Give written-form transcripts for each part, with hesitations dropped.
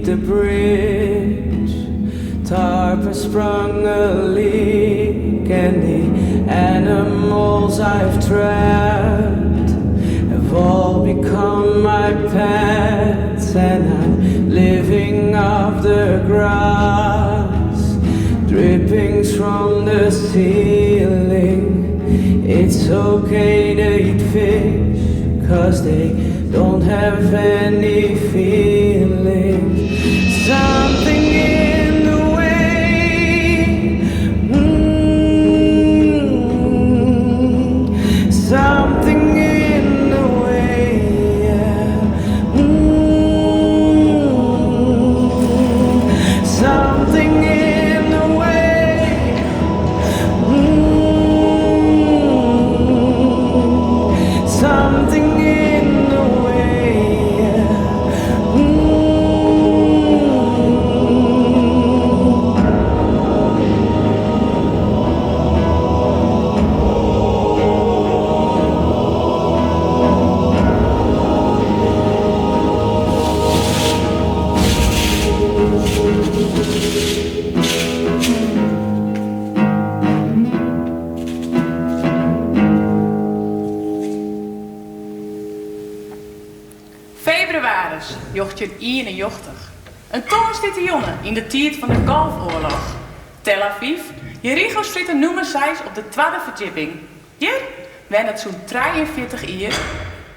the bridge. Tarp has sprung a leak, and the animals I've trapped have all become my pets, and I'm living off the grass, drippings from the ceiling. It's okay to eat fish, 'cause they don't have any feelings. Something in the way, something in the way, yeah. Something in the way, something in the way, yeah. Februaris, jochtje 81. Een toonstitte jongen in de tijd van de Golfoorlog. Tel Aviv, Jericho sliet een noemen zijs op de tweede verdieping. Hier wen het zo'n 43 jaar.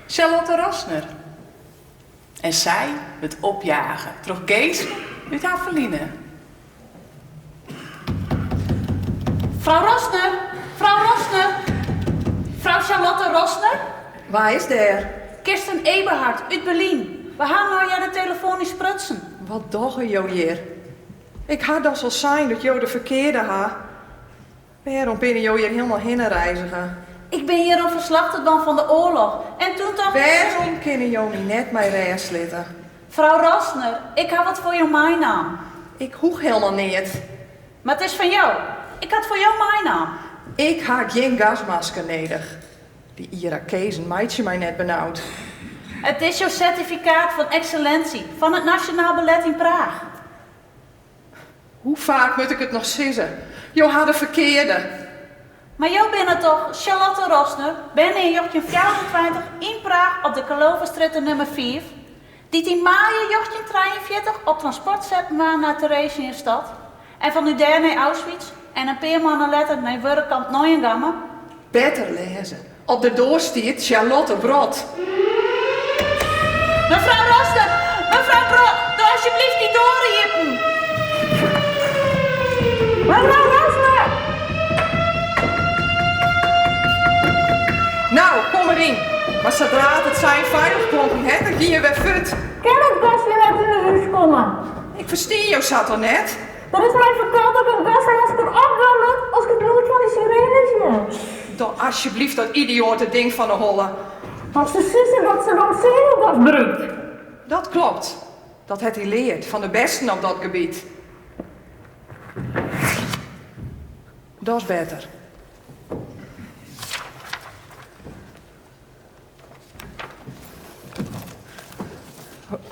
Charlotte Rosner. En zij het opjagen, troch Gees uit haar verliezen. Vrouw Rosner, vrouw Rosner, vrouw Charlotte Rosner, Waar is daar? Kirsten Eberhard uit Berlijn. We gaan nou ja de telefonisch prutsen. Wat dogge jo hier? Ik had dat zo zijn dat jo de verkeerde ha. Waarom ben je hier helemaal heen reizigen? Ik ben hier om verslag te doen van de oorlog. En toen dacht ik... Waarom kunnen jo niet net mij reaslitten? Vrouw Rosner, ik heb wat voor jou mijn naam. Ik hoeg helemaal niet. Maar het is van jou. Ik had voor jou mijn naam. Ik ha geen gasmasker nodig. Die Irakezen meidje mij net benauwd. Het is jouw certificaat van excellentie van het Nationaal Ballet in Praag. Hoe vaak moet ik het nog zeggen? Jo had de verkeerde. Maar jou bent toch Charlotte Rosner, ben in jochtje 24 in Praag op de Kaloverstraat nummer 4. Die in maart jochtje 43 op transport zetten waren naar Theresienstadt. En van u daar naar Auschwitz en een paar maanden later naar werkkamp Neuengamme. Beter lezen. Op de doorstiet Charlotte Brod. Mevrouw Rosner, mevrouw Brod, doe alsjeblieft die doorriepen. Mevrouw Rosner! Nou, kom erin. Maar zodra het zijn veilig klonken, hè, dan ging je weer fut. Kan ik best weer net in de huis komen? Ik versteer jou zat al net. Dat is mij verteld dat ik een gast heb als ik het opwilde, als ik het bloed van die sirenes zie. Doe alsjeblieft dat idiote ding van de holle. Als ze zussen dat ze dan zenuwgas breekt. Dat klopt. Dat het hij leert van de besten op dat gebied. Dat is beter.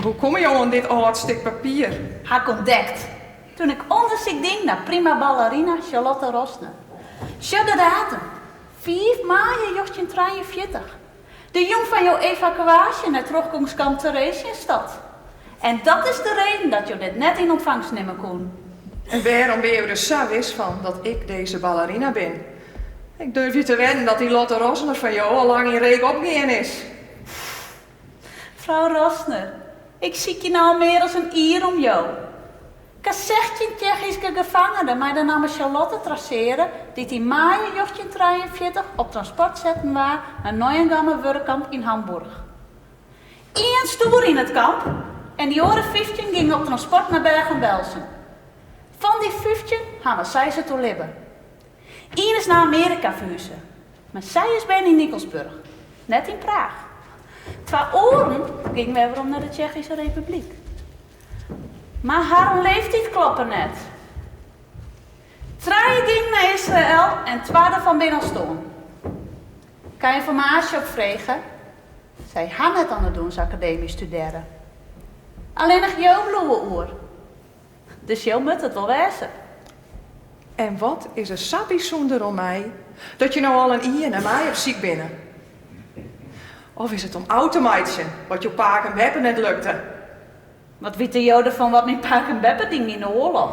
Hoe kom je aan dit oud stuk papier? Had ik ontdekt. Toen ik onderzoek ging naar prima ballerina Charlotte Rosner. Sjö de datum. 4 maart 1943. De jong van jouw evacuatie naar terugkomstkamp Theresienstadt. En dat is de reden dat je dit net in ontvangst nemen kon. En waarom ben je er zo wist van dat ik deze ballerina ben? Ik durf je te wedden dat die Lotte Rosner van jou al lang in reek opgegaan is. Vrouw Rosner, ik zie je nou meer als een ier om jou. Ik heb 16 Tsjechische gevangenen met de naam Charlotte traceren, die in maart 1943 op transport zetten waren naar Neuengamme werkkamp in Hamburg. 1 stoer in het kamp en die andere 15 gingen op transport naar Bergen-Belsen. Van die 15 gaan we zij ze toe libben. 1 is naar Amerika vuurzen, maar zij is bijna in Nikkelsburg, net in Praag. 2 oren gingen we weer om naar de Tsjechische Republiek. Maar haar leeftijd kloppen net. 3 ging naar Israël en 2 van binnen stonden. Kan je informatie opvregen? Zij gaan net aan het doen, academisch studeren. Alleen nog jouw bloeien oer. Dus jou moet het wel wezen. En wat is er zo bijzonder om mij, dat je nou al een ien en mij op ziek binnen? Of is het om oud te meidje, wat je paak en beppen net lukte? Wat weet de joden van wat mijn paak en beppen ding in de oorlog?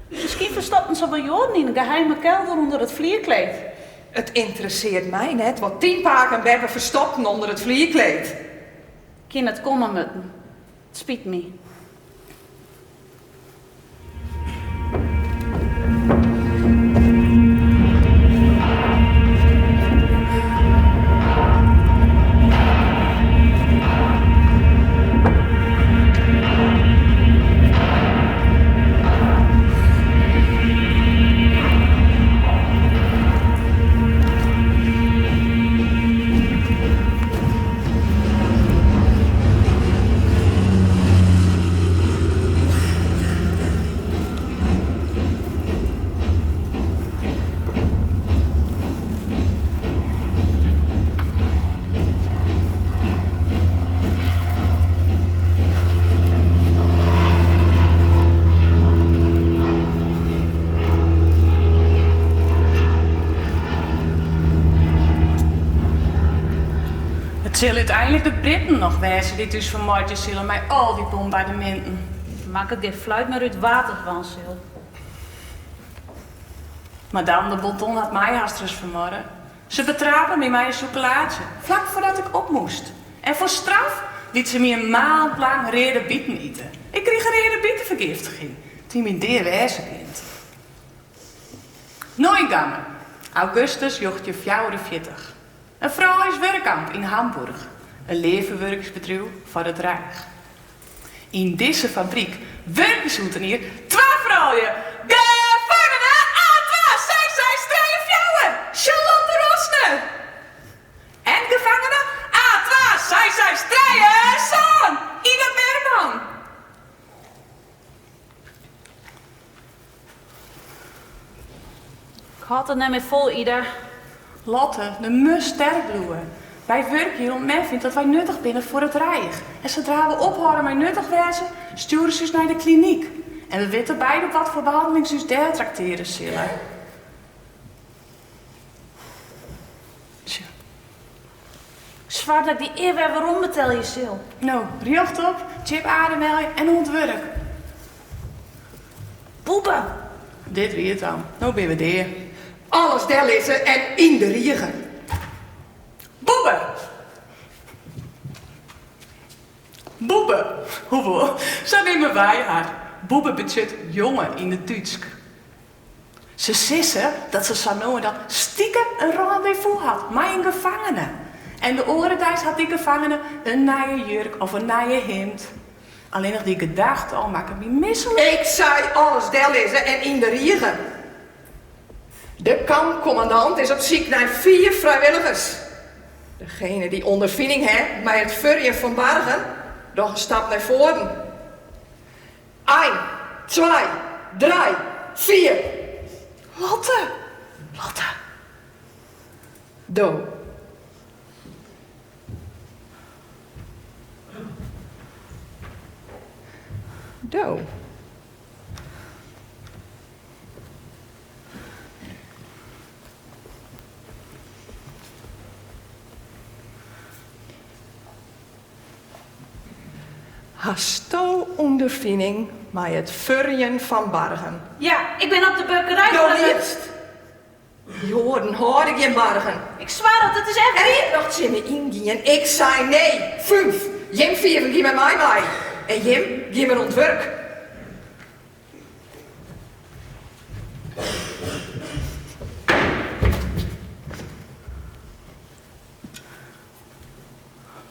Misschien verstoppen ze wel joden in een geheime kelder onder het vlierkleed. Het interesseert mij net wat 10 paak en beppen verstopten onder het vlierkleed. Kind het komen moeten. Het spiet me. Het zullen uiteindelijk de Britten nog wezen die dus vanmorgen zullen mij al die bombardementen. Maak ik geen fluit meer uit water van, Sil. Madame de Botton had mij haast vanmorgen. Ze betrapen me mij een chocolaatje, vlak voordat ik op moest. En voor straf liet ze me een maand lang rede bieten eten. Ik kreeg een rede bietenvergiftiging, die me deer wezen kind. Neugamme, augustus jochtje 44. Een vrouw is werkkamp in Hamburg. Een levenwerksbedrijf voor het Rijk. In deze fabriek werken ze hier 2 vrouwen. Gevangenen A26634, Charlotte Rosner. En gevangenen A26634, Son, Ida Berman. Ik had het net meer vol, Ida. Lotte, de mus sterk bloeien. Wij werken hier om men vindt dat wij nuttig binnen voor het Rijk. En zodra we ophouden met nuttig wezen, sturen ze ons naar de kliniek. En we weten beide wat voor behandeling ze ons daar trakteren zullen. Tja. Zwaar dat ik die eer weer waarom betel je, Sil. Nou, riocht op, chip ademhalen en ontwerk. Poepen. Dit weer het dan. Nou ben we daar. Alles der lezen en in de riegen. Boeben! Boeben! Hoeveel? Zo nemen wij haar. Boeben betekent jongen in de Duits. Ze sissen dat ze zo dan stiekem een rendezvous had met een gevangene. En de orentijd had die gevangene een nieuwe jurk of een nieuwe hemd. Alleen nog die gedachte al maken me misselijk. Ik zei alles der lezen en in de riegen. De kampcommandant is op zoek naar 4 vrijwilligers. Degene die ondervinding heeft met het Furriën van Bargen, nog een stap naar voren. 1, 2, 3, 4. Lotte! Lotte! Do. Do. Hasto ondervinding met het Furriën van Bargen. Ja, ik ben op de burgerij. Jo, eerst. Jorden, hoor ik je Bargen. Ik zwaar het, het is echt En niet. ik nog zin in die en ik zei nee. 5. Jim 4, giet met mij mee. En Jim, giet me ontwerk.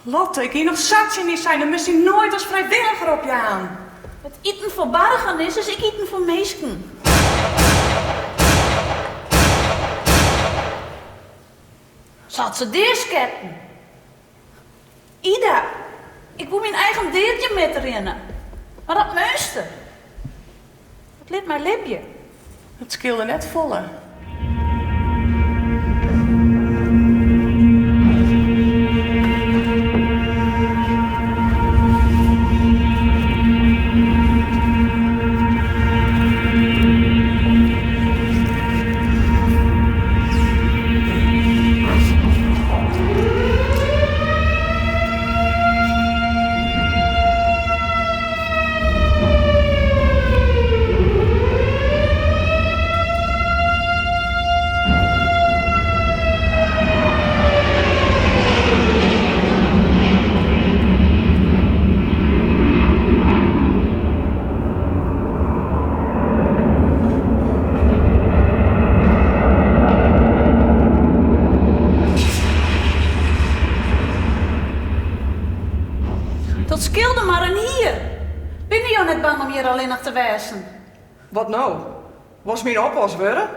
Lotte, ik hier nog zatje niet zijn, dan moest je nooit als vrijwilliger op je aan. Het eten voor Bargen is, dus ik eten voor Meesken. Zat ze deersketten? Ida, ik wil mijn eigen deertje met erin. Maar dat meeste. Het liet mijn lipje. Het scheelde net volle. jou net bang om hier alleen nog te wezen. Wat nou? Was mijn oppas worden?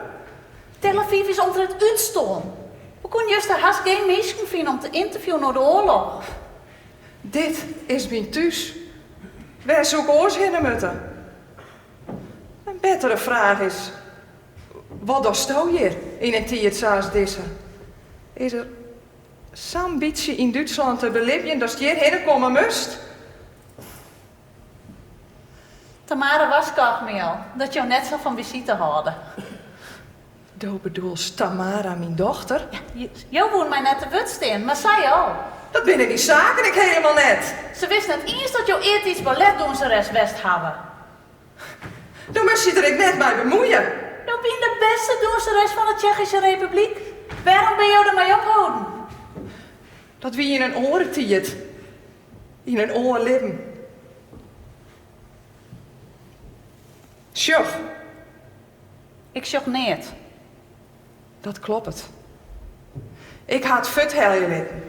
Tel Aviv is onder het uitstoom. Hoe kon juist de haast geen mensen vinden om te interviewen naar de oorlog? Dit is mijn thuis. Waar zou ik oors heen moeten? Een betere vraag is... Wat doe je hier in een tijd zoals deze? Is er zo'n beetje in Duitsland te beleven dat je hierheen komen moest? Tamara Waskach me al, dat jou net zo van visite hadden. Do bedoelt Tamara, mijn dochter? Jou woont mij net te wutsten, maar zij al. Dat binnen die zaken ik helemaal net. Ze wist net eens dat jou eerst iets balletdanseres west hebben. Dan moest je er ik net bij bemoeien. Jou bent de beste danseres van de Tsjechische Republiek. Waarom ben jou ermee ophouden? Dat wie in een oren tiet. In een oren lippen. Sjoch, Ik zocht niet. dat klopt. Ik had futhelje litten.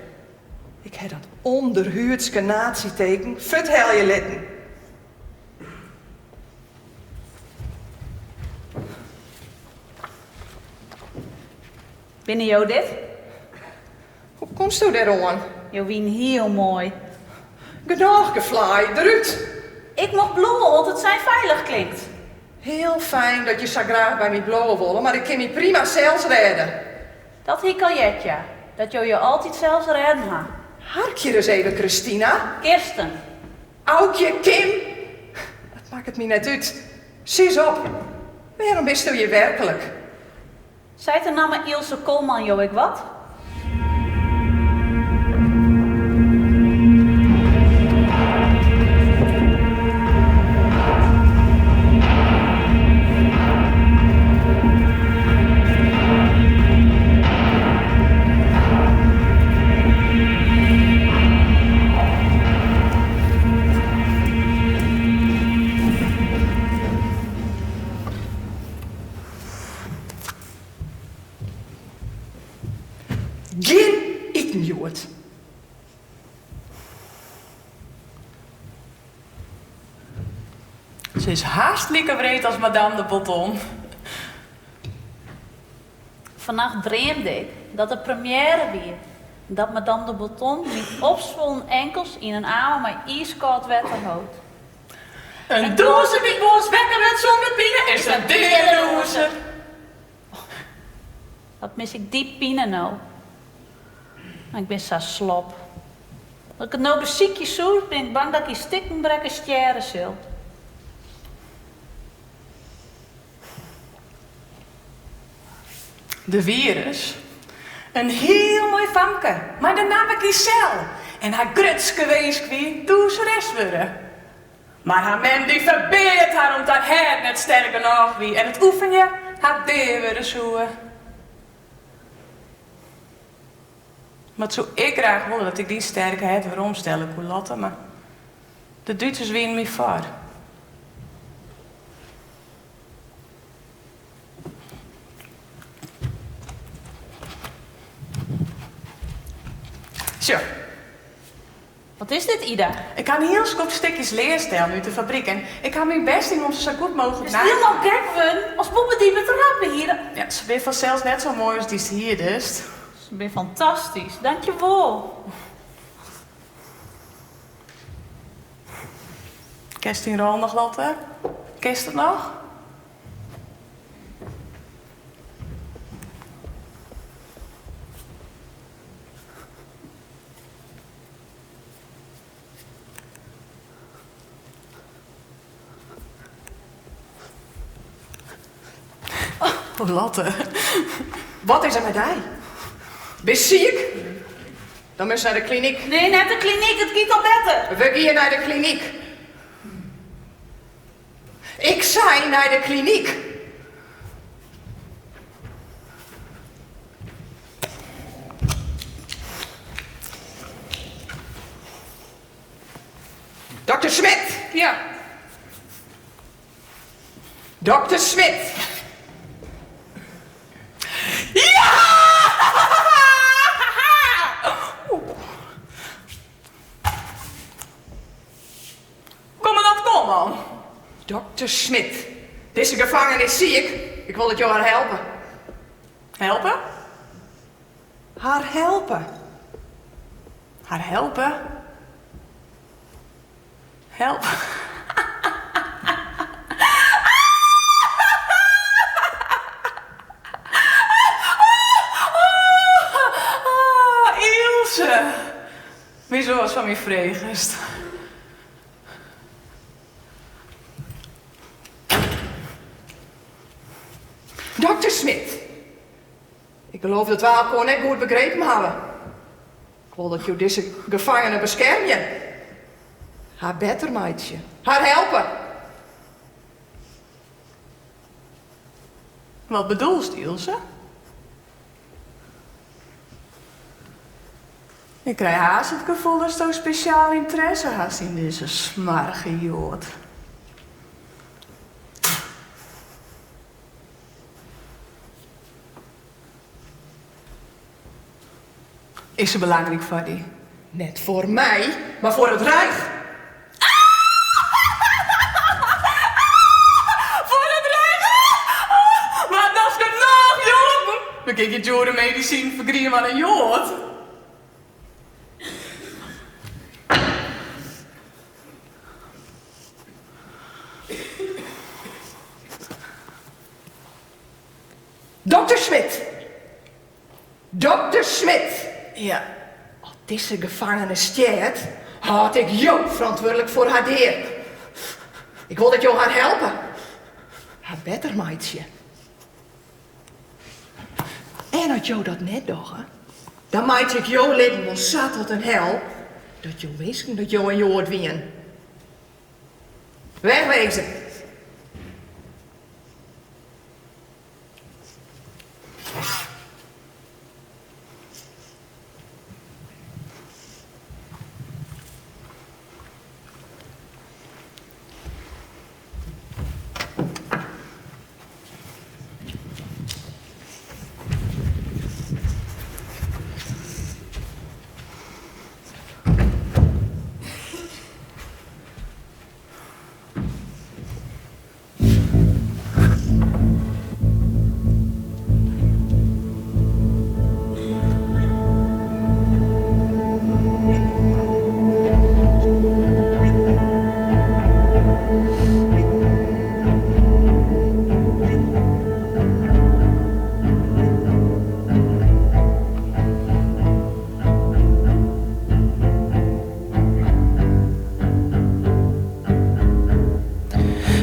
Ik heb dat onderhuurdske nazi-teken futhelje litten. Binnen jou dit? Hoe komst u daaraan? Jou wien heel mooi. Genoeg geflaai, eruit. Ik mag bloemen altijd zijn veilig klinkt. Heel fijn dat je zo graag bij mij blowen willen, maar ik kan me prima zelfs redden. Dat hikkeljetje, dat jou altijd zelfs redden ha. Hark je dus even, Christina. Kirsten, Oudje, Kim. Dat maakt het me net uit. Zie op. Waarom bist u je werkelijk? zei de naam Ilse Koolman jou ik wat? Geen Itenjoert. Ze is hartstikke breed als Madame de Botton. Vannacht dreamde ik dat de première weer. Dat Madame de Botton met opzwollen enkels in een arm met ijskoud wetter houdt. Een doze die boos wekken met zonder binnen is een dikke doze. Dat mis ik diep binnen nou. Maar ik ben zo slop. Als ik het nou beziekje zoek, ben ik bang dat ik in stikken brekken stjeren zult. De virus. Een heel mooi famke, maar de naam ik Giselle. En haar grutske weeskwie doezeres worden. Maar haar mem die verbeert haar omdat haar net sterk genoeg wie. En het oefenje haar deer worden zoeken. Maar het zou ik graag willen dat ik die sterkheid weer omstellen kon laten, maar de Duitsers winnen me voor. Zo, Wat is dit, Ida? ik kan heel scoop stukjes leerstijl nu de fabriek en ik ga mijn best doen om ze zo goed mogelijk Het na. is helemaal gek, Wun. Als poppen die betrappen hier. Ja, ze ben vanzelfs net zo mooi als die ze hier dus. Je bent fantastisch, dankjewel. Kerst die rol nog laten? Kerst het nog? Oh, Lotte. Wat is er met hij? Ben je ziek? Dan moet je naar de kliniek. Nee, net de kliniek, het giet al beter. We gaan naar de kliniek. Ik zei naar de kliniek. Dokter Smit. Ja. Dokter Smit. Ja! Commandant Koolman. Dokter Smit, deze gevangene is ziek. Ik wil het jou haar helpen. Helpen? Haar helpen? Haar helpen? Helpen? Ilse! Wie zoals van mijn vregest. Dokter Smit, ik geloof dat we elkaar net goed begrepen hebben. Ik wil dat je deze gevangene beschermen. Haar beter meidje. Haar helpen. Wat bedoelst, Ilse? Ik krijg haast het gevoel dat je toch speciaal interesse had in deze smarige jood. Is ze belangrijk voor die? Net voor mij, maar voor het Rijk. Voor het recht! Maar dat is genoeg, jongen! We kijken je door de medicijn vergrieren maar een jood. Dokter Smit. Dokter Smit. Ja. Als deze gevangene stjeert, houd ik jou verantwoordelijk voor haar deer. Ik wil dat jou haar helpen. Haar beter meidje. En als jou dat net doet, dan maak ik jou leven wel zat tot een hel, dat jou wist dat jou en jou het wien. Wegwezen.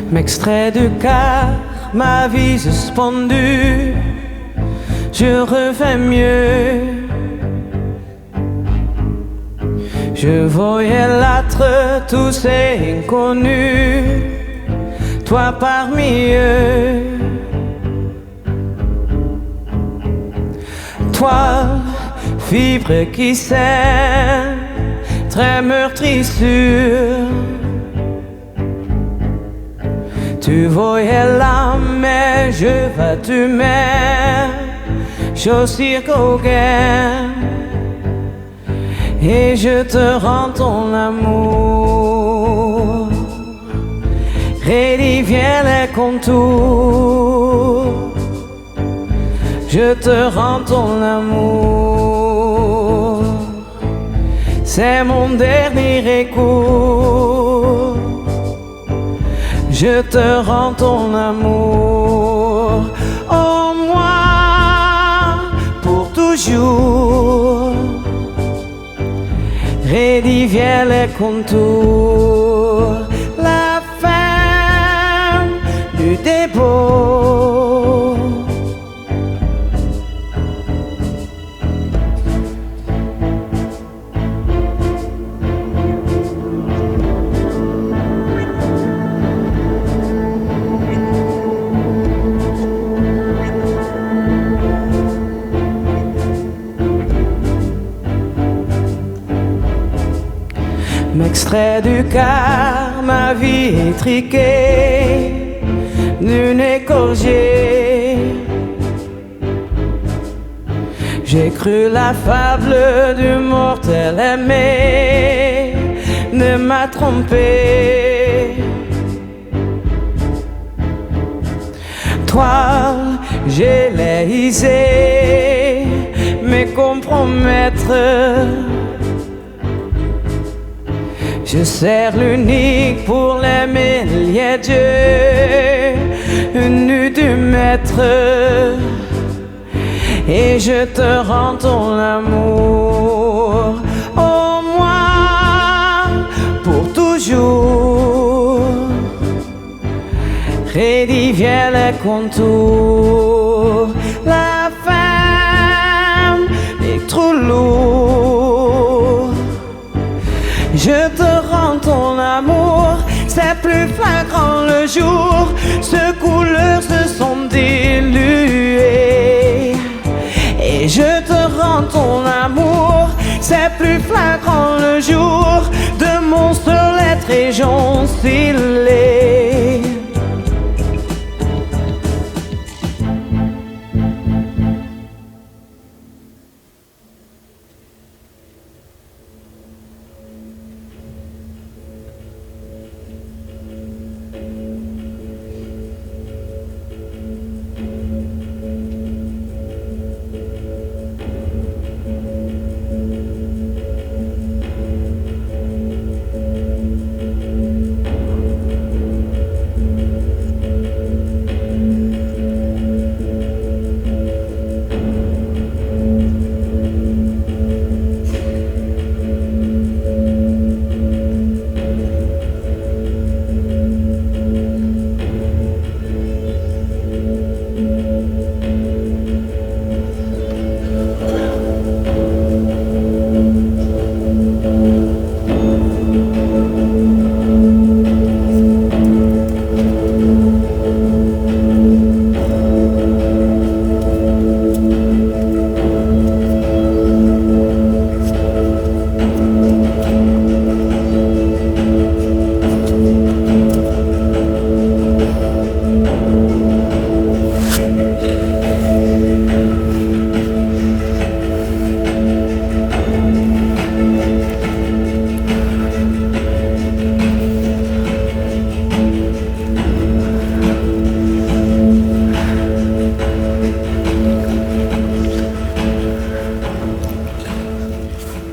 M'extrait du car, ma vie suspendue, je revais mieux. Je voyais l'âtre, tous ces inconnus, toi parmi eux. Toi, fibre qui saigne, très meurtrissure. Tu voyais là, mais je vais tu mets, chaussures coquin, et je te rends ton amour. Redivient les contours, je te rends ton amour. C'est mon dernier recours. Je te rends ton amour, oh moi, pour toujours. Redivient les contours, la fin du dépôt. M'extrait du car, ma vie étriquée d'une écorgée. J'ai cru la fable du mortel aimé ne m'a trompé. toile, j'ai laissé me compromettre. Je sers l'unique pour les milliers d'yeux, nu du maître, et je te rends ton amour, oh moi, pour toujours. Redivient les contours, la femme est trop lourde. Je te rends ton amour, c'est plus flagrant le jour. Ces couleurs se sont diluées. Et je te rends ton amour, c'est plus flagrant le jour de mon seul être éjoncilé.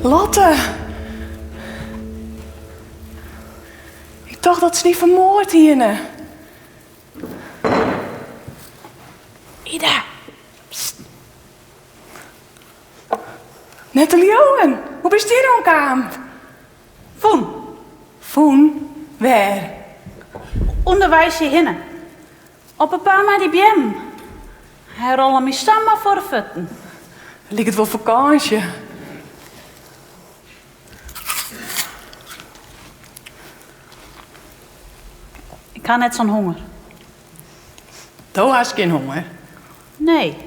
Lotte. Ik dacht dat ze die vermoord hier. Ida. Psst. Nathalie Owen, hoe bist die dan kwam? Voen. Voen? Waar? Onderwijsje hinnen. Op een paar maanden die biem. Hij rollen me samen voor de voeten. Ligt het wel vakantie? Ik had net zo'n honger. Toen had je geen honger. Nee.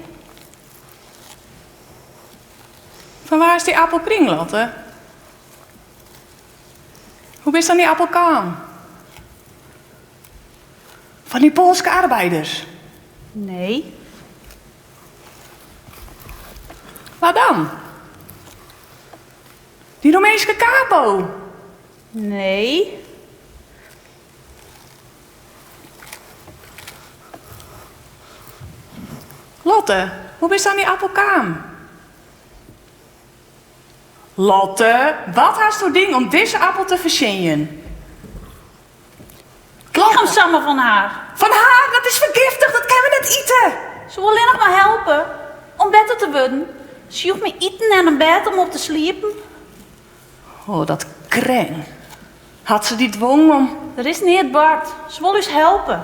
Van waar is die appelkring, Lotte? Hoe is dan die appelkaam? Van die Poolse arbeiders? Nee. Waar dan? Die Romeinse capo? Nee. Lotte, hoe is dan die appelkaam? Lotte, wat haast voor ding om deze appel te verzinnen? Ik hem samen van haar. Van haar, dat is vergiftig, dat kunnen we net eten. Ze wil alleen nog maar helpen om beter te worden. Ze hoeft me eten en een bed om op te sliepen. Oh, dat kreng. Had ze die dwong om... Dat is niet Bart. Ze wil dus helpen.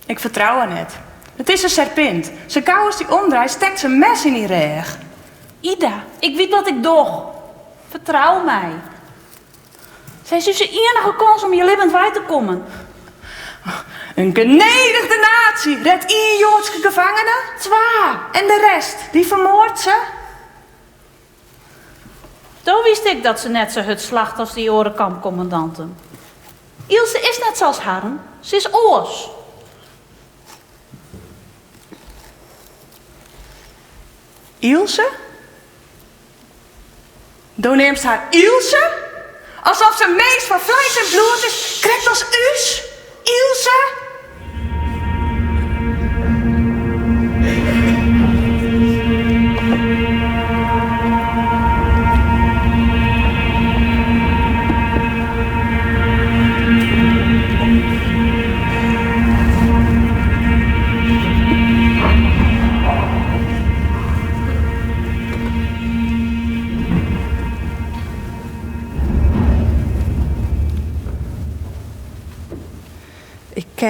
Ik vertrouw haar net. Het is een serpent. Ze kou als die omdraait, steekt ze een mes in die reg. Ida, ik weet wat ik doe. Vertrouw mij. Zij is dus de enige kans om je levend bij te komen. Een genedigde natie redt één Joodse gevangene. Zwaar. En de rest, die vermoordt ze. Toen wist ik dat ze net zo het slacht als die orenkampcommandanten. Ilse is net zoals haar. Ze is oors. Ilse? Dan neemt ze haar Ilse? Alsof ze meest van vlees en bloed is, krijgt als us? Ilse?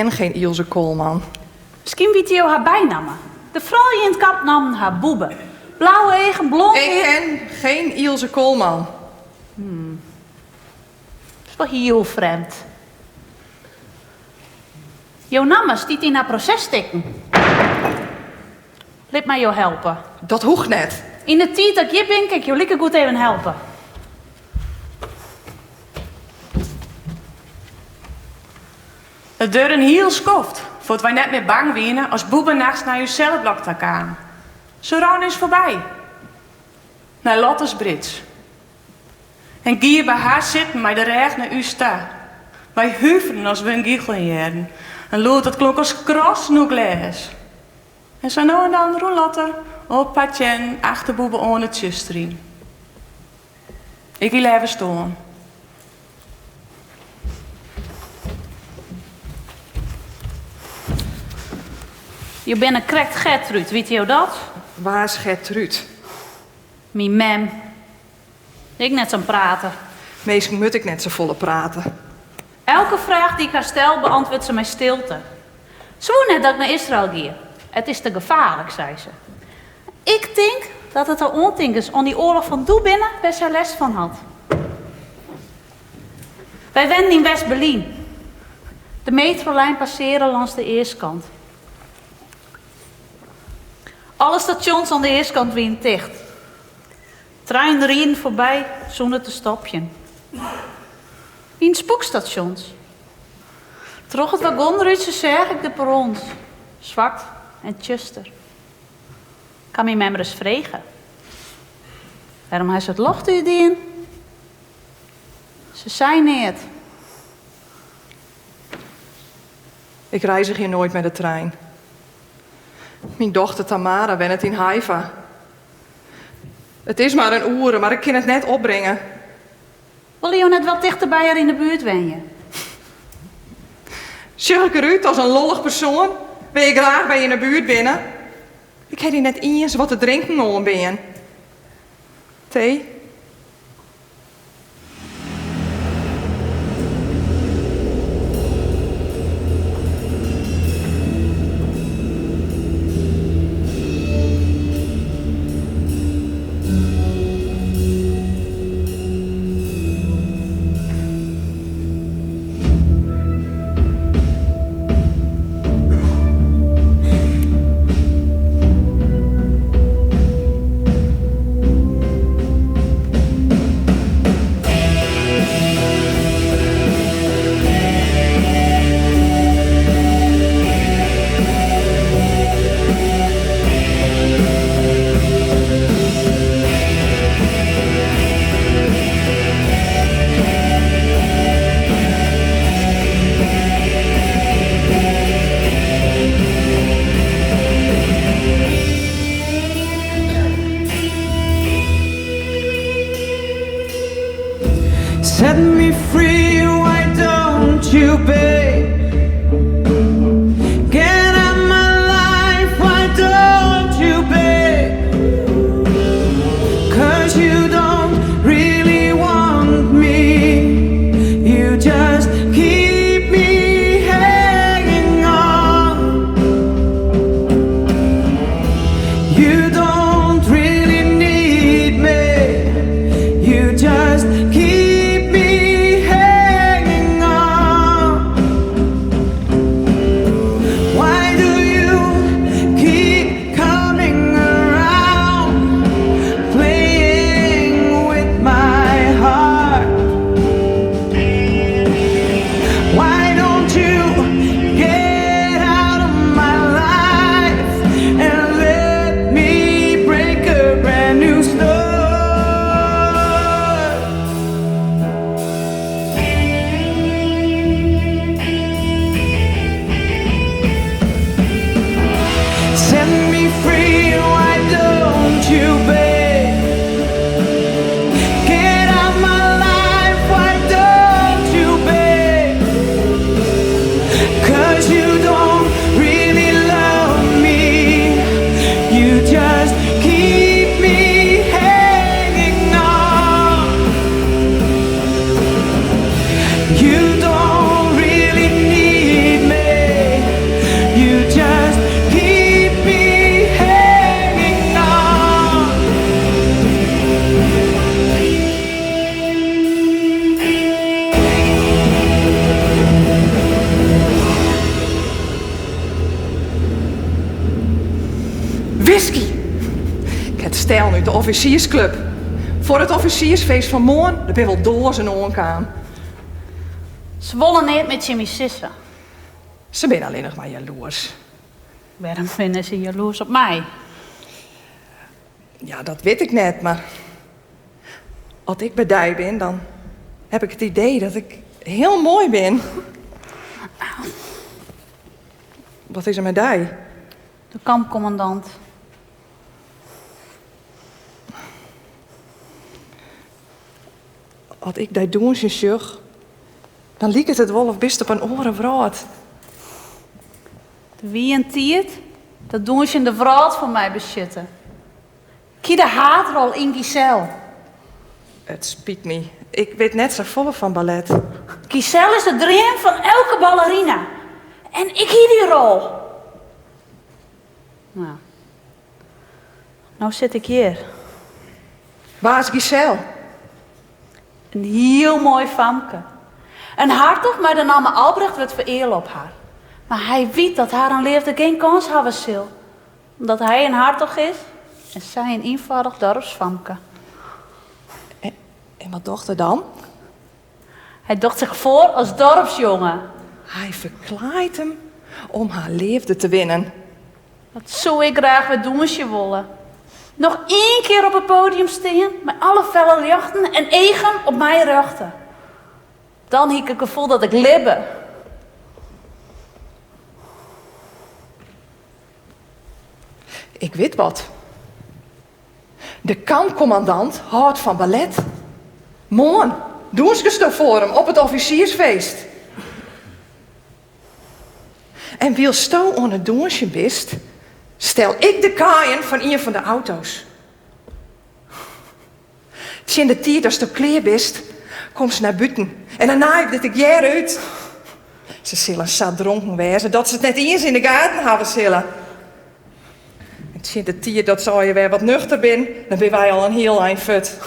ken geen Ilse Koolman. Misschien weet je haar bijnamen. De vrouw in het kap nam haar boeben. Blauwe egen, blond. Ik ken geen Ilse Koolman. Dat is wel heel vreemd. Jouw naam stiet in haar proces stikken. Laat mij jou helpen. Dat hoeft net. In de tijd dat je ben, kan ik jou lekker goed even helpen. Het deur een heel skoft, voordat wij net meer bang winnen als boeben nachts naar uw celblok te gaan. Zo ruim is voorbij. Naar Lottes Brits. En gie bij haar zitten, maar de reg naar u sta. Wij huiveren als we een giechel jaren. En lood het klonk als kros nu gles. En zo nou en dan roen Lotte op patjen achterboeben on het zusterien. Ik wil even staan. Je bent een krekt Gertrud, weet je dat? Waar is Gertrud? Mijn mem. Ik net zo'n praten. Meestal moet ik net zo volle praten. Elke vraag die ik haar stel, beantwoordt ze met stilte. Ze wou net dat ik naar Israël ga. Het is te gevaarlijk, zei ze. Ik denk dat het haar ontinkers aan die oorlog van Doe-binnen best haar les van had. Wij wenden in West-Berlijn. De metrolijn passeren langs de eerste kant. Alle stations aan de eerste kant weer dicht. Trein reden voorbij zonder te stoppen. In spookstations. Terug het wagonruitje zeg ik de perrons. Zwart en tjuster. Kan mijn member eens vregen. Waarom hij ze het locht u in? Ze zei niet. Ik reis hier nooit met de trein. Mijn dochter Tamara ben het in Haifa. Het is maar een uur, maar ik kan het net opbrengen. Wil je net wel dichter bij haar in de buurt wenjen? Zeg ik eruit als een lollig persoon? Wil je graag bij je in de buurt binnen? Ik heb hier net eens wat te drinken om ben. Thee? whisky. Ik heb stijl uit de officiersclub. Voor het officiersfeest van morgen, daar ben wel door zijn oorkaan. Ze willen niet met Jimmy sissen. Ze ben alleen nog maar jaloers. Waarom vinden ze jaloers op mij? Ja, dat weet ik net, maar als ik bij die ben, dan heb ik het idee dat ik heel mooi ben. Wat is er met die? De kampcommandant. Als ik die doensje zag, dan liep het wel of best op een oren brood. Wie en tiert, dat doen ze in de vraat van mij beschutten. Kie de haatrol in Giselle. Het spijt me. Ik weet net zo vol van ballet. Giselle is de dream van elke ballerina. En ik hier die rol. Nou zit ik hier. Waar is Giselle? Een heel mooi famke. Een hartig, maar de naam Albrecht wordt vereerd op haar. Maar hij weet dat haar een leefde geen kans hebben zal. Omdat hij een hartig is en zij een eenvoudig dorpsfamke. En wat dacht hij dan? Hij dacht zich voor als dorpsjongen. Hij verklaart hem om haar liefde te winnen. Dat zou ik graag weer doensje willen. Nog 1 keer op het podium staan met alle felle lichten en egen op mijn rechten. Dan heb ik het gevoel dat ik libbe. Ik weet wat. De kampcommandant houdt van ballet. Morgen doen ze voor hem op het officiersfeest. En wie sto aan het doensje bist, stel ik de kaaien van een van de auto's. Tjen de tiert als je op kleer bist, kom ze naar buiten. En daarna heb ik jij uit. Ze zullen zo dronken wezen dat ze het net eens in de gaten hebben zullen. En tjen de tiert dat zou je weer wat nuchter ben, dan ben wij al een heel eind fut.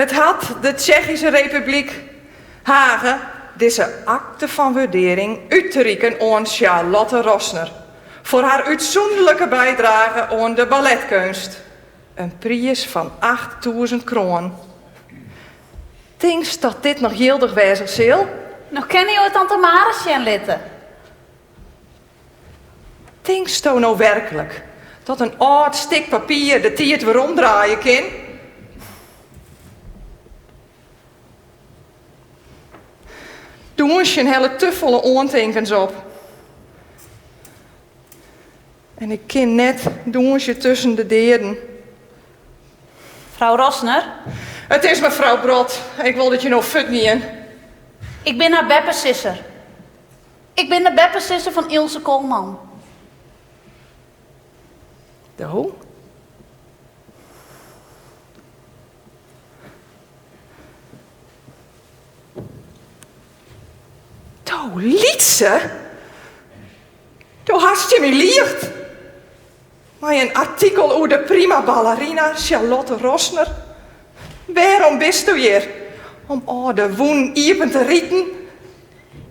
Het had de Tsjechische Republiek Hagen deze akte van waardering uit te reiken aan Charlotte Rosner voor haar uitzonderlijke bijdrage aan de balletkunst. Een prijs van 8000 kroon. Denkst dat dit nog geldig wezen zal? Nog ken je het tante Marisje litten? Denkst je nou werkelijk dat een oud stuk papier de tiert weer omdraaien kan? Toen je een hele tuffele aantenkens op. En ik ken net doensje tussen de deren. Vrouw Rosner, Het is mevrouw Brot. Ik wil dat je nou fut niet in. ik ben haar beppensisser. Ik ben de beppensisser van Ilse Koolman. Doe? Doe, Lietse? Doe hast je me liegt. Maar een artikel over de prima ballerina Charlotte Rosner. Waarom bist u hier? Om de woen iepen te rieten?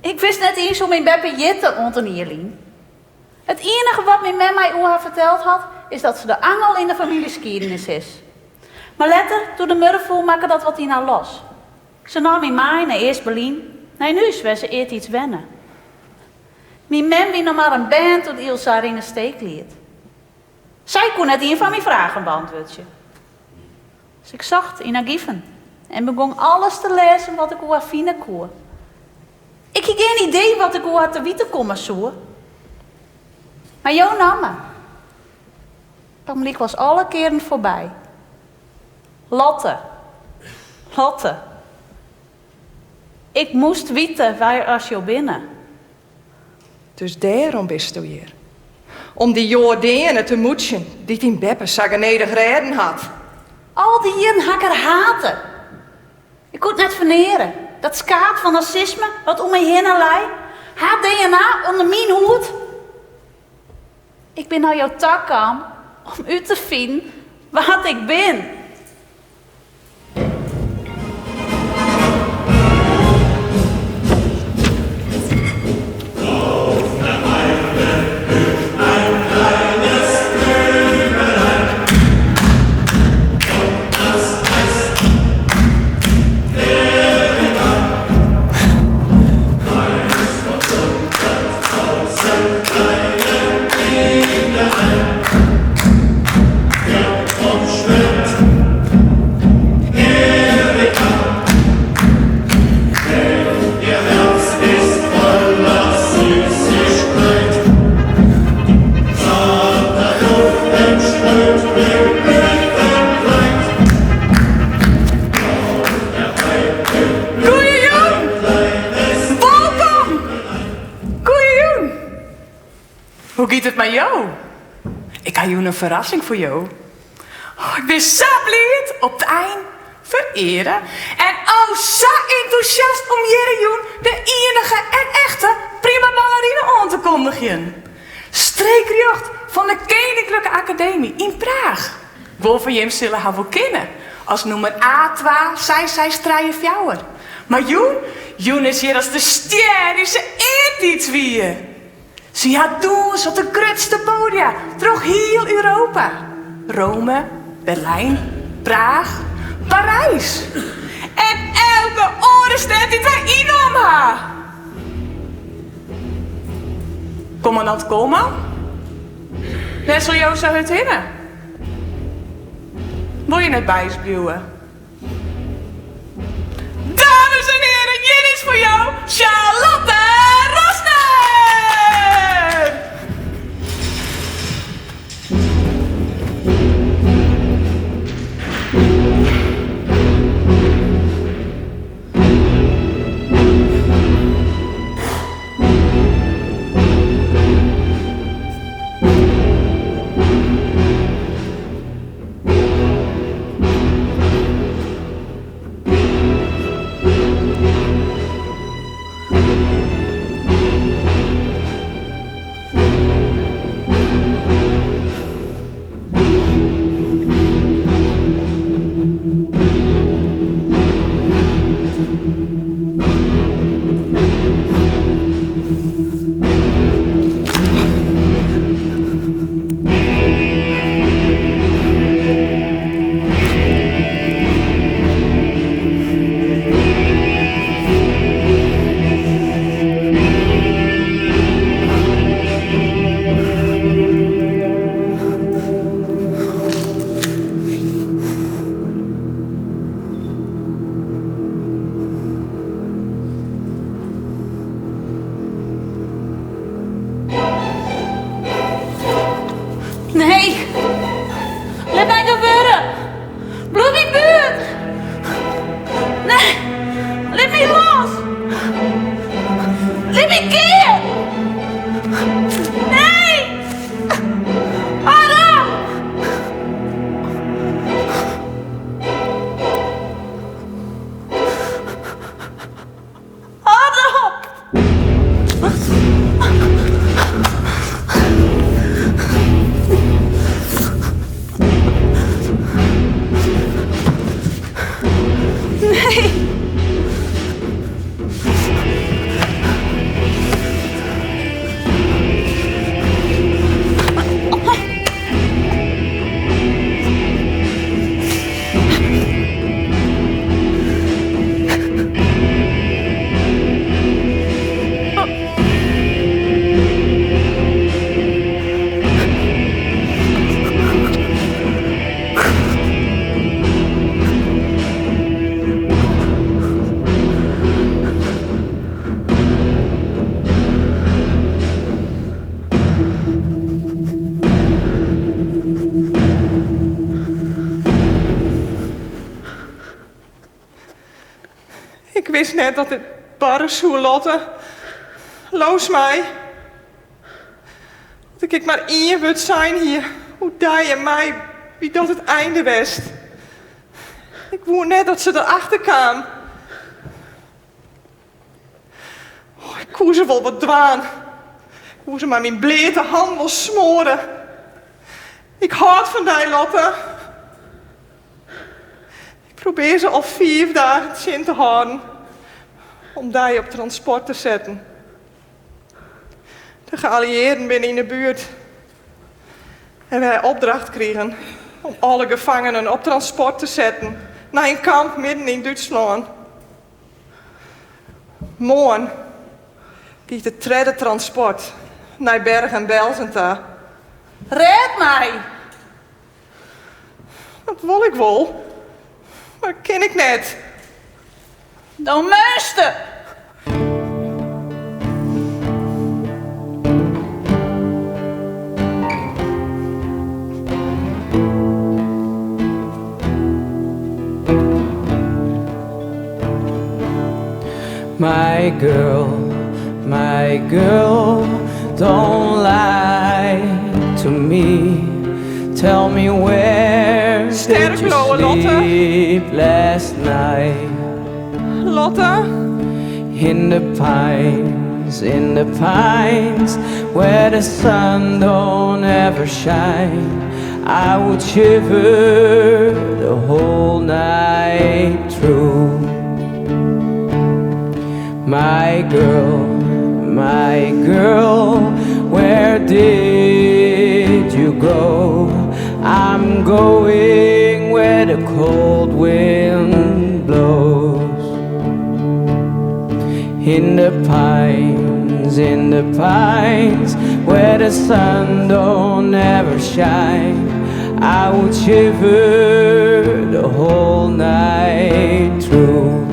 Ik wist net eens om mijn beppe jitten Antonierlien. Het enige wat mijn mama mij haar verteld had, is dat ze de angel in de familieschiedenis is. Maar later, toen de murvel maken dat wat hij nou los. Ze nam mij mee naar eerst Berlijn. Nee, nu is ze eerst iets wennen. Mijn mem wie nog maar een band toen Ilse haar in de steek liet. Zij kon net een van mijn vragen beantwoorden. Dus ik zocht in haar gieven en begon alles te lezen wat ik haar vinden kon. Ik had geen idee wat ik haar te weten komen zou. Maar jouw naam. Dan liep was alle keren voorbij. Lotte. Lotte. Ik moest weten waar als je binnen. Dus daarom bist u hier. Om die Jordenen te moetsen die die Beppe zagenedig redden had. Al die jaren hakker haten. Ik kon het net verneren. Dat skaat van racisme wat om me heen lei. Haar DNA onder mijn hoed. Ik ben nou jouw takkam om u te vinden wat ik ben. Hoe gaat het met jou? Ik heb een verrassing voor jou. Oh, ik ben zo blij op het eind vereren. En oh, zo enthousiast om jullie de enige en echte prima ballerina aan te kondigen. Streekrecht van de Koninklijke Academie in Praag. Waarvan je hem zullen hebben kennen als nummer A26634. Maar Joen is hier als de ster die ze eet iets wie. Ze had doels op de grootste podia, door heel Europa. Rome, Berlijn, Praag, Parijs. En elke orenstad die wij innamen. Commandant Koolman? Net zo jou zou het hinnen. Wil je net bij ons blijven? Dames en heren, hier is voor jou Charlotte Rosner! Nee, laat mij gebeuren. Blijf in buurt. Nee, laat mij los. Laat mij keer. Nee. Adam. Adam. Nee. Ik wist net dat het barresoe, Lotte. Loos mij. Dat ik maar één wil zijn hier. Hoe die en mij, wie dat het einde west. Ik wou net dat ze erachter kwam. Oh, ik koe ze wel wat dwaan. Ik wou ze maar mijn blete handel smoren. Ik houd van die, Lotte. Ik probeer ze al 4 dagen in te houden. Om die op transport te zetten. De geallieerden binnen in de buurt. En wij opdracht kregen om alle gevangenen op transport te zetten. Naar een kamp midden in Duitsland. Morgen gaat het tweede transport naar Bergen-Belsen toe. Red mij! Dat wil ik wel. Maar dat ken ik net. Dan meester! My girl, don't lie to me. Tell me where did you sleep last night? Lotte? In the pines, where the sun don't ever shine. I would shiver the whole night through. My girl, where did you go? I'm going where the cold wind blows. In the pines, where the sun don't ever shine. I would shiver the whole night through.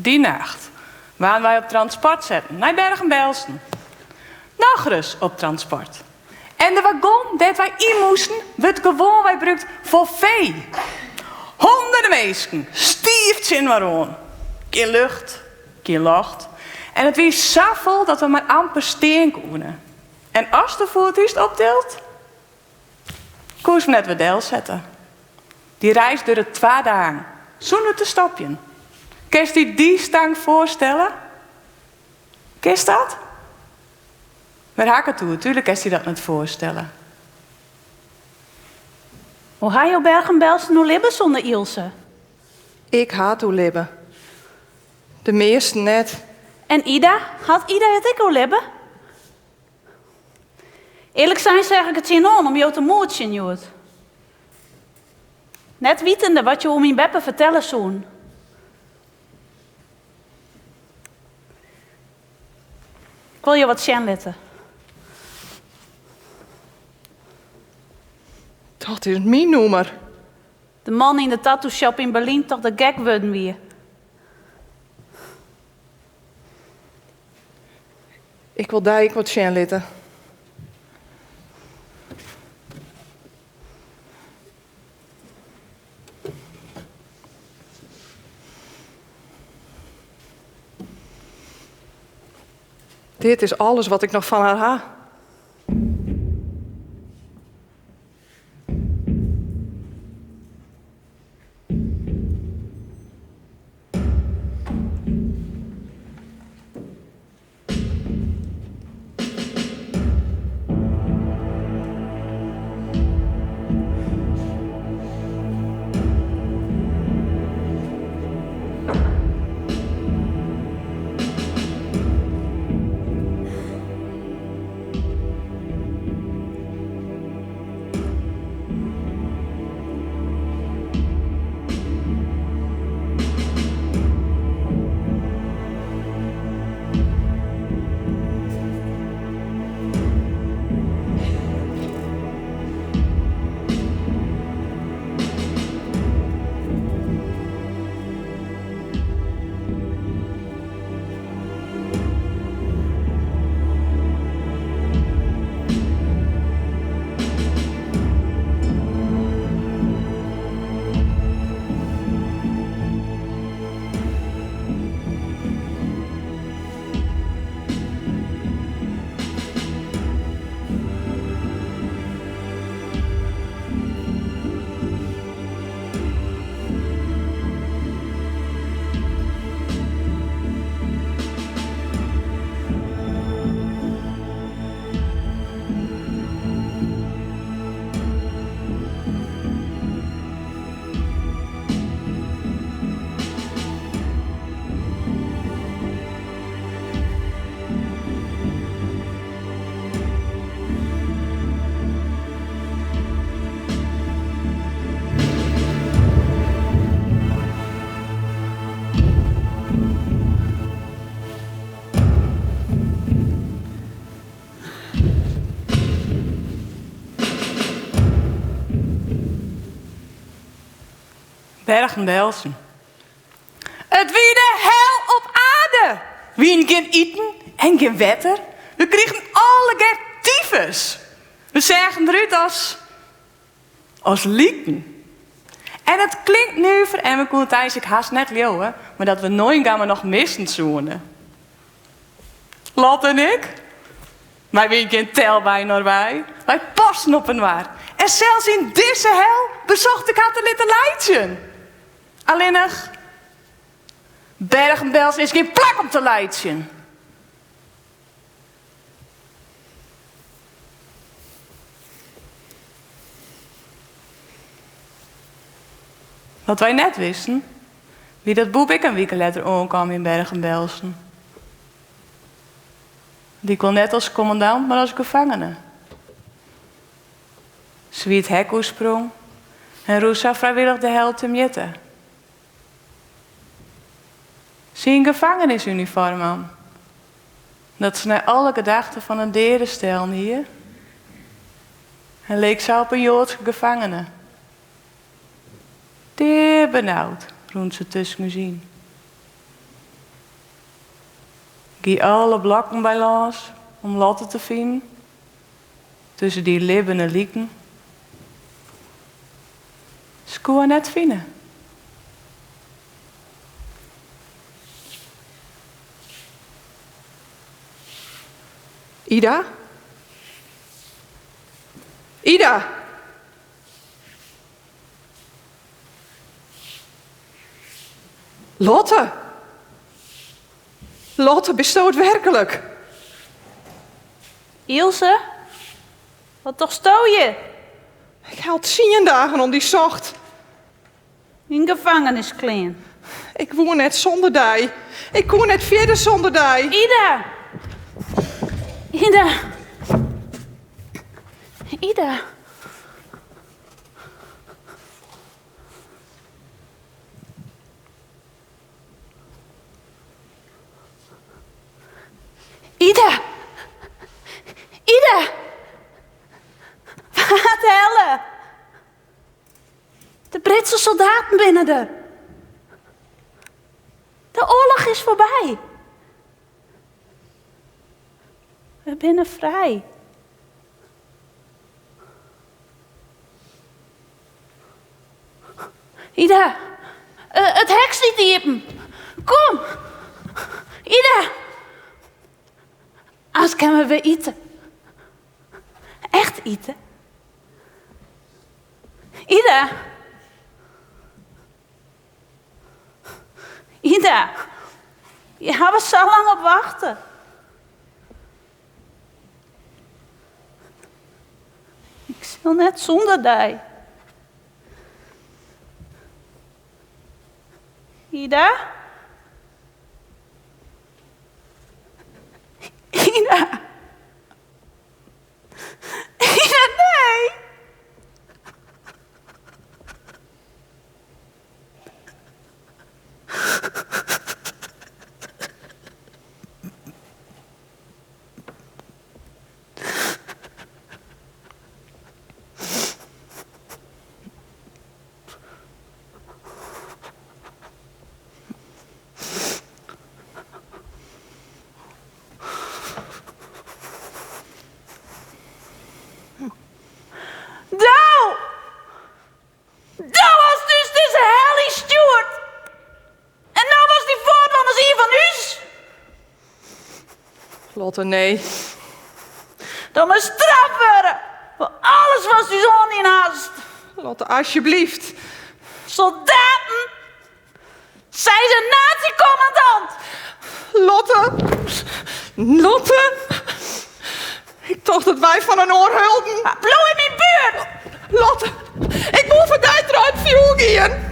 Die nacht waren wij op transport zetten naar Bergen-Belsen. Nog eens op transport. En de wagon dat wij in moesten, werd gewoon wij gebruikt voor vee. Honderden mensen, stieft in waarom. Geen lucht, geen lucht. En het was zo vol dat we maar amper steen konden. En als de voertuig opdeelt, koos we net weer deel zetten. Die reis duurde 2 dagen, zonder te stoppen. Kun je die stang voorstellen? Kun je dat? Waar haken toe? Tuurlijk kun je dat niet voorstellen. Hoe ga je op Bergen-Belsen nu leven zonder Ilse? Ik haat hoe leven. De meesten net. En Ida? Had Ida het ik al leven? Eerlijk zijn zeg ik het zien aan om jou te moedjen, Joet. Net wetende wat je om mijn beppen vertellen zoen. Ik wil je wat zien letten. Dat is mijn nummer. De man in de tattoo shop in Berlijn toch de gek worden weer. Ik wil daar wat zien letten. Dit is alles wat ik nog van haar ha. Bergen-Belsen. Het wie de hel op aarde. Wie geen eten en geen wetter. We kregen alle geen tyfus. We zeggen eruit als lieken. En het klinkt nu voor Emme Koeltijs, ik haast net leeuwen, maar dat we nooit gaan nog missen zoenen. Lot en ik, wij wie geen tel bij naar wij passen op een waar. En zelfs in deze hel bezocht ik haar te litten leidjen. Alleen nog, Bergen-Belsen is geen plek om te leidjen. Wat wij net wisten, wie dat boep ik een week later aankwam in Bergen-Belsen. Die kon net als commandant, maar als gevangene. Zwiet hek sprong en Roesa vrijwillig de hel te mjetten. Zie een gevangenisuniform aan. Dat ze naar alle gedachten van een deren stellen hier. En leek ze op een Joodse gevangene. Deer benauwd, roemt ze tussen me zien. Gie alle blokken bij langs om Lotte te vinden. Tussen die libbene lieken. Ze kon haar net vinden. Ida? Ida? Lotte? Lotte, bestaat het werkelijk? Ilse? Wat toch sto je? Ik had 10 dagen om die zocht. In gevangenis klein. Ik woon net zonder dij. Ik kon net verder zonder dij. Ida! Ida! Ida! Ida! Ida! Wat helle! De Britse soldaten binnen er. De oorlog is voorbij. We binnen vrij. Ida, het hek sliet diepen. Kom! Ida! Als kunnen we weer eten. Echt eten. Ida. Ida. Je hebt er zo lang op wachten. Ik zal net zonder die. Ida? Ida? Ida, nee! Dat was dus deze Hallie Stewart. En nou was die voortwanders hier van huis. Lotte, nee. Dat moet straf worden. Voor alles was dus on in haast. Lotte, alsjeblieft. Soldaten. Zij is een nazi-commandant. Lotte. Lotte. Ik dacht dat wij van een oor hulden. Bloei in mijn buurt. Lotte, ik moet voor die eruit vliegen.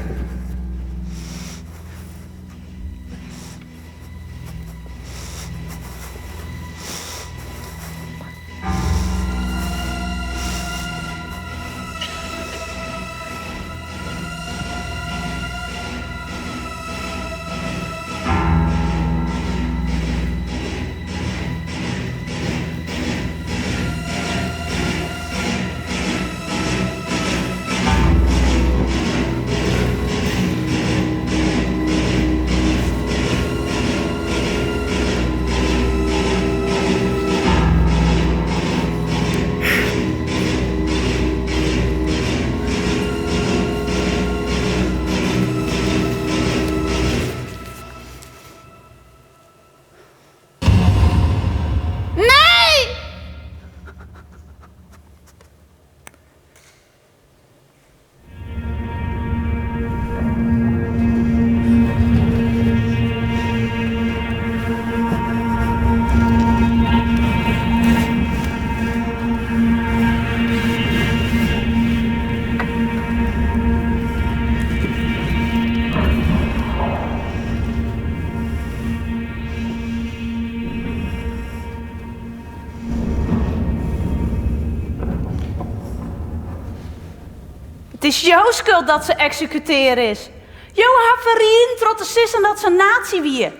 Het is jouw schuld dat ze executeren is. Jou had verrien tot de sissen dat ze nazi wie.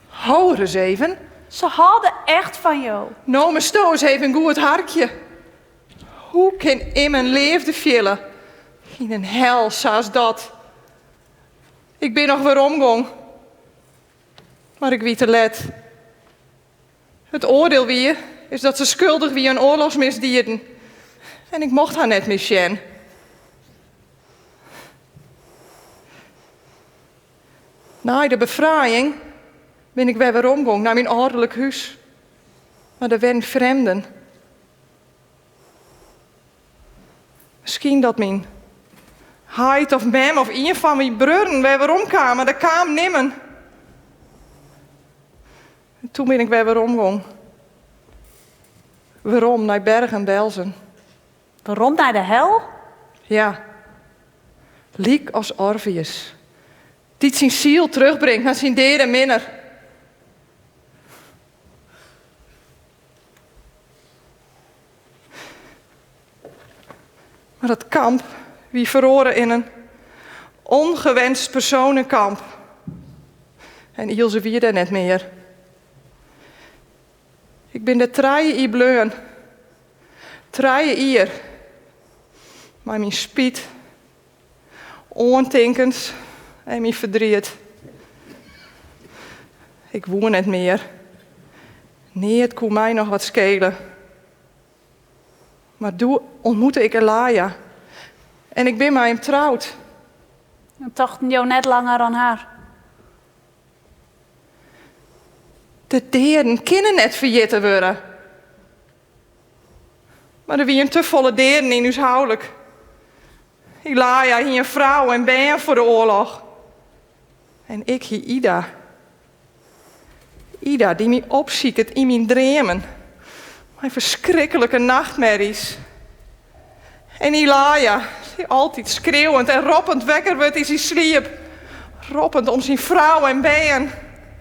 Hoor eens even. Ze hadden echt van jou. Nou, mijn stoos heeft een goed hartje. Hoe kan in mijn leven vielen? In een hel zoals dat. Ik ben nog weer omgang. Maar ik wie te let. Het oordeel wie is dat ze schuldig wie een oorlogsmisdierden. En ik mocht haar net misjen. Na de bevrijding ben ik weer omgang naar mijn ouderlijk huis. Maar er werden vreemden. Misschien dat mijn heid of mem of een van mijn broeren weer omkwamen, maar dat kwam nimmen. En toen ben ik weer omgang. Waarom naar Bergen-Belsen? Waarom naar de hel? Ja, liek als Orpheus. Die zijn ziel terugbrengt naar zijn derde minner. Maar dat kamp, wie verloren in een ongewenst personenkamp. En Ilse wie er net meer. Ik ben de treien i bleun. Treien hier. Maar mijn spiet, ontinkens en mijn verdriet. Ik woon net meer. Nee, het kon mij nog wat schelen. Maar toen ontmoette ik Elia. En ik ben met hem trouwd. En tochten jou net langer dan haar. De deeren kunnen net verjitten worden. Maar er wie een te volle deeren in huishoudelijk. Ilaja hier een vrouw en ben voor de oorlog. En ik hier Ida. Ida die me opziekt in mijn dromen. Mijn verschrikkelijke nachtmerries. En Ilaja die altijd schreeuwend en roppend wekker wordt in zijn sliep. Roppend om zijn vrouw en ben.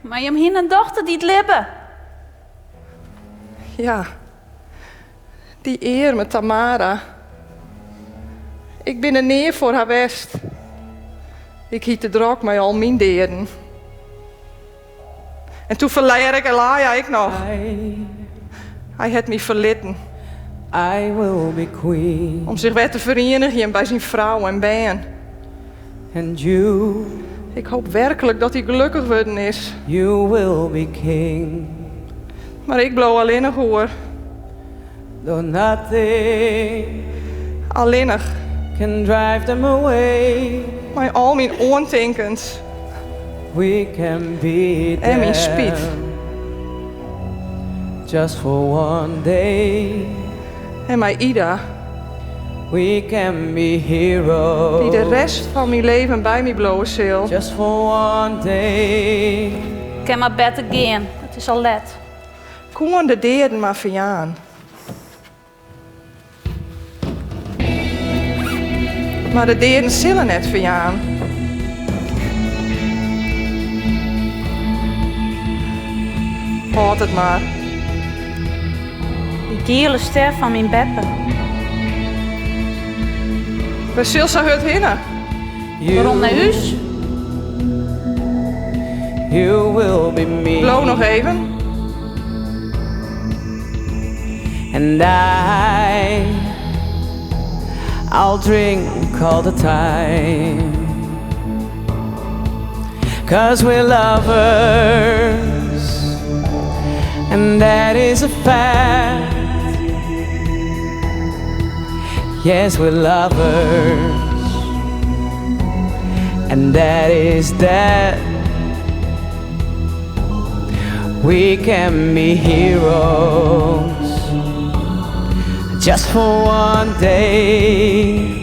Maar je hebt hier een dochter die het libben. Ja, die eer me Tamara. Ik ben er neer voor haar west. Ik hiet de drok met al mijn deren. En toen verleer ik Elijah ik nog. Hij had me verlitten. I will be queen. Om zich weer te verenigen bij zijn vrouw en ben. And you, Ik hoop werkelijk dat hij gelukkig worden is. you will be king. Maar ik blow alleen nog hoor. Though nothing Alleenig. can drive them away. Maar al mijn ontenkens. We can beat En mijn them. spiet. Just for one day. En mijn Ida. We can be heroes. Die de rest van mijn leven bij me blowen zal. Just for one day. Ik kan maar beter gaan. Het is al let. Kom de deren maar verjaan. Maar de deren zullen net verjaan. Houd het maar. Die gele ster van mijn beppe. We zullen ze het hinnen. Waarom naar huis? You will be me. Blow nog even. And I'll drink all the time. 'Cause we're lovers. And that is a fact. Yes, we're lovers. And that is that. We can be heroes. Just for one day.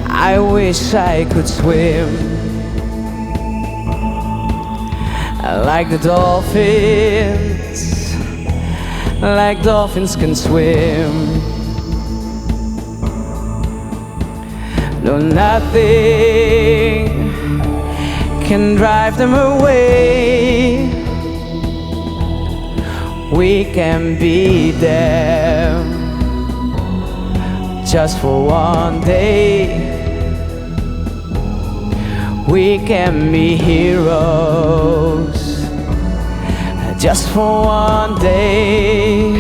I wish I could swim like the dolphins, like dolphins can swim. No, nothing can drive them away. We can beat them just for one day. We can be heroes just for one day.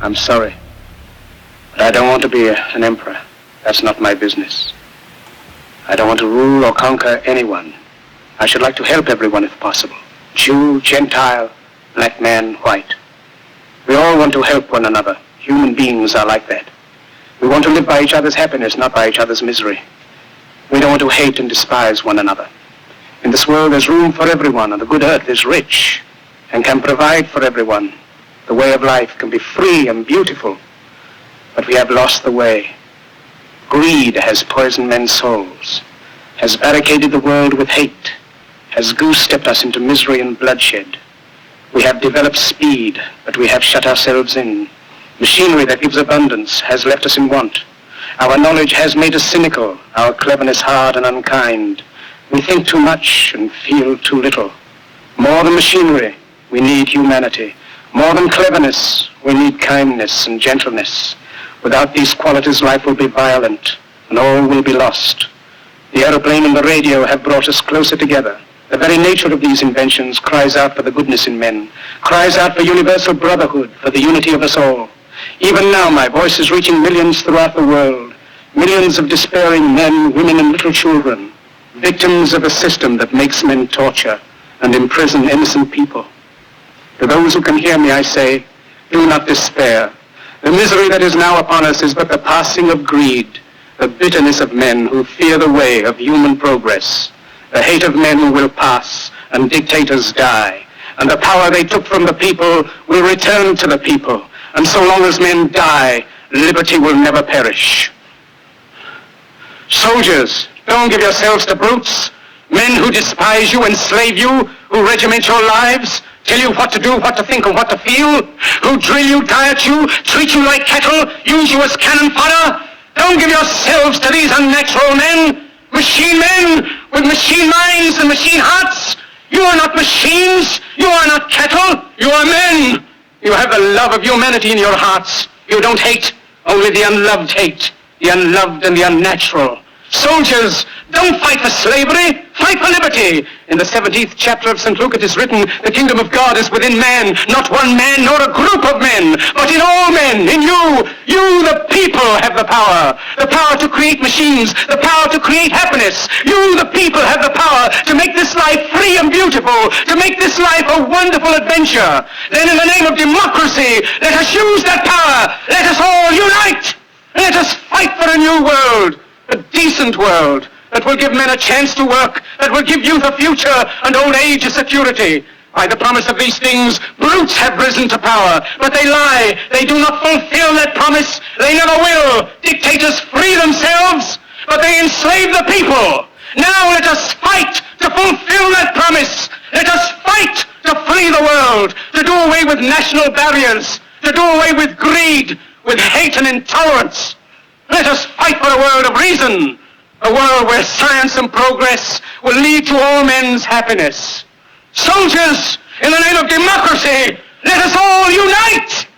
I'm sorry. But I don't want to be an emperor. That's not my business. I don't want to rule or conquer anyone. I should like to help everyone if possible. Jew, Gentile, black man, white. We all want to help one another. Human beings are like that. We want to live by each other's happiness, not by each other's misery. We don't want to hate and despise one another. In this world there's room for everyone, and the good earth is rich and can provide for everyone. The way of life can be free and beautiful, but we have lost the way. Greed has poisoned men's souls, has barricaded the world with hate, has goose-stepped us into misery and bloodshed. We have developed speed, but we have shut ourselves in. Machinery that gives abundance has left us in want. Our knowledge has made us cynical, our cleverness hard and unkind. We think too much and feel too little. More than machinery, we need humanity. More than cleverness, we need kindness and gentleness. Without these qualities, life will be violent and all will be lost. The aeroplane and the radio have brought us closer together. The very nature of these inventions cries out for the goodness in men, cries out for universal brotherhood, for the unity of us all. Even now, my voice is reaching millions throughout the world, millions of despairing men, women, and little children, victims of a system that makes men torture and imprison innocent people. To those who can hear me, I say, do not despair. The misery that is now upon us is but the passing of greed, the bitterness of men who fear the way of human progress, the hate of men who will pass and dictators die, and the power they took from the people will return to the people. And so long as men die, liberty will never perish. Soldiers, don't give yourselves to brutes, men who despise you, enslave you, who regiment your lives, tell you what to do, what to think, and what to feel, who drill you, diet you, treat you like cattle, use you as cannon fodder. Don't give yourselves to these unnatural men, machine men with machine minds and machine hearts. You are not machines, you are not cattle, you are men. You have the love of humanity in your hearts. You don't hate, only the unloved hate, the unloved and the unnatural. Soldiers, don't fight for slavery, fight for liberty. In the 17th chapter of St. Luke it is written, the kingdom of God is within man, not one man nor a group of men, but in all men, in you. You, the people, have the power to create machines, the power to create happiness. You, the people, have the power to make this life free and beautiful, to make this life a wonderful adventure. Then in the name of democracy, let us use that power. Let us all unite. Let us fight for a new world. A decent world that will give men a chance to work, that will give youth a future and old age a security. By the promise of these things, brutes have risen to power, but they lie. They do not fulfill that promise. They never will. Dictators free themselves, but they enslave the people. Now let us fight to fulfill that promise. Let us fight to free the world, to do away with national barriers, to do away with greed, with hate and intolerance. Let us fight for a world of reason, a world where science and progress will lead to all men's happiness. Soldiers, in the name of democracy, let us all unite!